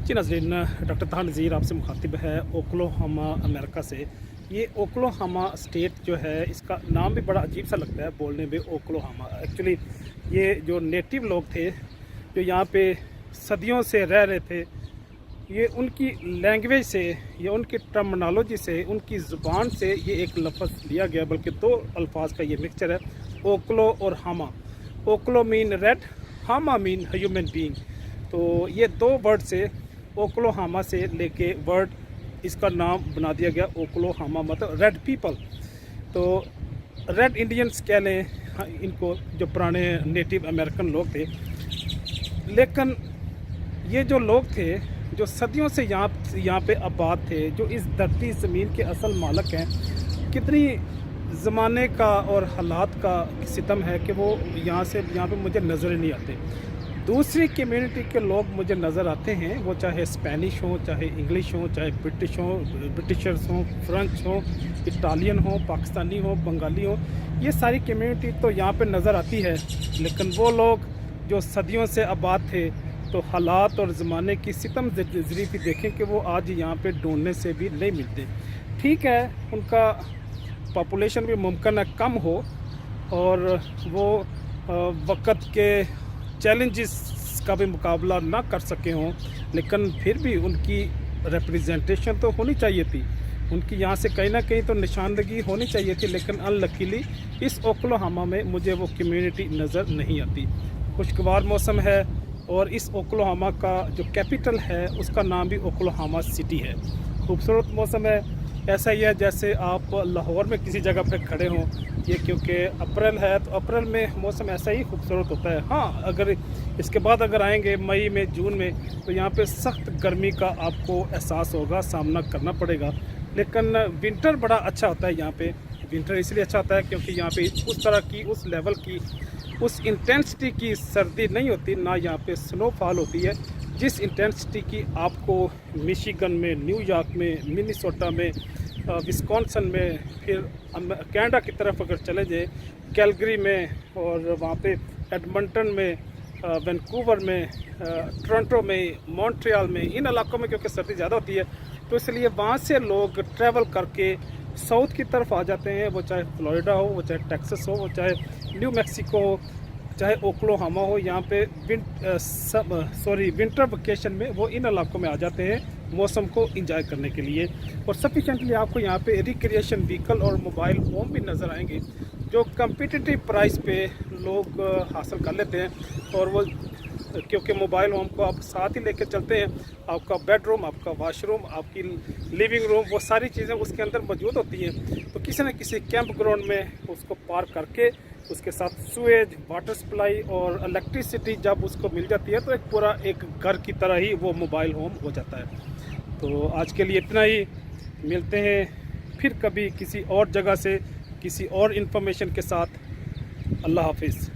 जी नाज़रीन, डॉक्टर ताहा नज़ीर आपसे मुखातिब है ओक्लाहोमा अमेरिका से। ये ओक्लाहोमा स्टेट जो है, इसका नाम भी बड़ा अजीब सा लगता है बोलने में, ओक्लाहोमा। एक्चुअली ये जो नेटिव लोग थे जो यहाँ पे सदियों से रह रहे थे, ये उनकी लैंग्वेज से, ये उनकी टर्मिनोलॉजी से, उनकी ज़ुबान से ये एक लफ्ज़ लिया गया, बल्कि दो अल्फाज का ये मिक्सचर है, ओक्लो और हामा। ओक्लो मीन रेड, हामा मीन ह्यूमन बीइंग। तो ये दो वर्ड से, ओक्लाहोमा से लेके वर्ड इसका नाम बना दिया गया ओक्लाहोमा, मतलब रेड पीपल। तो रेड इंडियंस कह लें इनको, जो पुराने नेटिव अमेरिकन लोग थे। लेकिन ये जो लोग थे जो सदियों से यहाँ पे आबाद थे, जो इस धरती ज़मीन के असल मालिक हैं, कितनी ज़माने का और हालात का सितम है कि वो यहाँ पे मुझे नज़र ही नहीं आते। दूसरी कम्युनिटी के लोग मुझे नज़र आते हैं, वो चाहे स्पेनिश हो, चाहे इंग्लिश हो, चाहे ब्रिटिशर्स हों, फ्रेंच हो, इटालियन हो, पाकिस्तानी हो, बंगाली हो, ये सारी कम्युनिटी तो यहाँ पे नज़र आती है। लेकिन वो लोग जो सदियों से आबाद थे, तो हालात और ज़माने की सितम ज़रीफ़ी देखें कि वो आज यहाँ पे ढूंढने से भी नहीं मिलते। ठीक है, उनका पॉपुलेशन भी मुमकिन है कम हो और वो वक़्त के चैलेंजेस का भी मुकाबला ना कर सके हों, लेकिन फिर भी उनकी रिप्रेजेंटेशन तो होनी चाहिए थी, उनकी यहाँ से कहीं ना कहीं तो निशानदगी होनी चाहिए थी। लेकिन अनलकीली इस ओक्लाहोमा में मुझे वो कम्युनिटी नज़र नहीं आती। खुशगवार मौसम है और इस ओक्लाहोमा का जो कैपिटल है उसका नाम भी ओक्लाहोमा सिटी है। खूबसूरत मौसम है, ऐसा ही है जैसे आप लाहौर में किसी जगह पर खड़े हों। ये क्योंकि अप्रैल है, तो अप्रैल में मौसम ऐसा ही खूबसूरत होता है। हाँ, अगर इसके बाद अगर आएंगे मई में, जून में, तो यहाँ पे सख्त गर्मी का आपको एहसास होगा, सामना करना पड़ेगा। लेकिन विंटर बड़ा अच्छा होता है यहाँ पे। विंटर इसलिए अच्छा होता है क्योंकि यहाँ पे उस तरह की, उस लेवल की, उस इंटेंसिटी की सर्दी नहीं होती, ना यहाँ पे स्नोफॉल होती है जिस इंटेंसिटी की आपको मिशिगन में, न्यूयॉर्क में, मिनीसोटा में, विस्कॉन्सन में, फिर कनाडा की तरफ अगर चले जाए, कैलगरी में, और वहाँ पे एडमंटन में, वैंकूवर में, टोरंटो में, मॉन्ट्रियल में, इन इलाकों में क्योंकि सर्दी ज़्यादा होती है, तो इसलिए वहाँ से लोग ट्रैवल करके साउथ की तरफ आ जाते हैं। वो चाहे फ्लोरिडा हो, वो चाहे टेक्सास हो, वो चाहे न्यू मैक्सिको हो, चाहे ओक्लाहोमा हो, यहाँ पे विंटर वेकेशन में वो इन इलाकों में आ जाते हैं मौसम को एंजॉय करने के लिए। और सफिशेंटली आपको यहाँ पे रिक्रिएशन व्हीकल और मोबाइल होम भी नज़र आएंगे जो कम्पिटिटिव प्राइस पे लोग हासिल कर लेते हैं। और वो क्योंकि मोबाइल होम को आप साथ ही लेकर चलते हैं, आपका बेडरूम, आपका वाशरूम, आपकी लिविंग रूम, वो सारी चीज़ें उसके अंदर मौजूद होती हैं। तो किसी न किसी कैंप ग्राउंड में उसको पार्क करके उसके साथ सुएज, वाटर सप्लाई और इलेक्ट्रिसिटी जब उसको मिल जाती है, तो एक पूरा एक घर की तरह ही वो मोबाइल होम हो जाता है। तो आज के लिए इतना ही। मिलते हैं फिर कभी किसी और जगह से, किसी और इन्फॉर्मेशन के साथ। अल्लाह हाफिज़।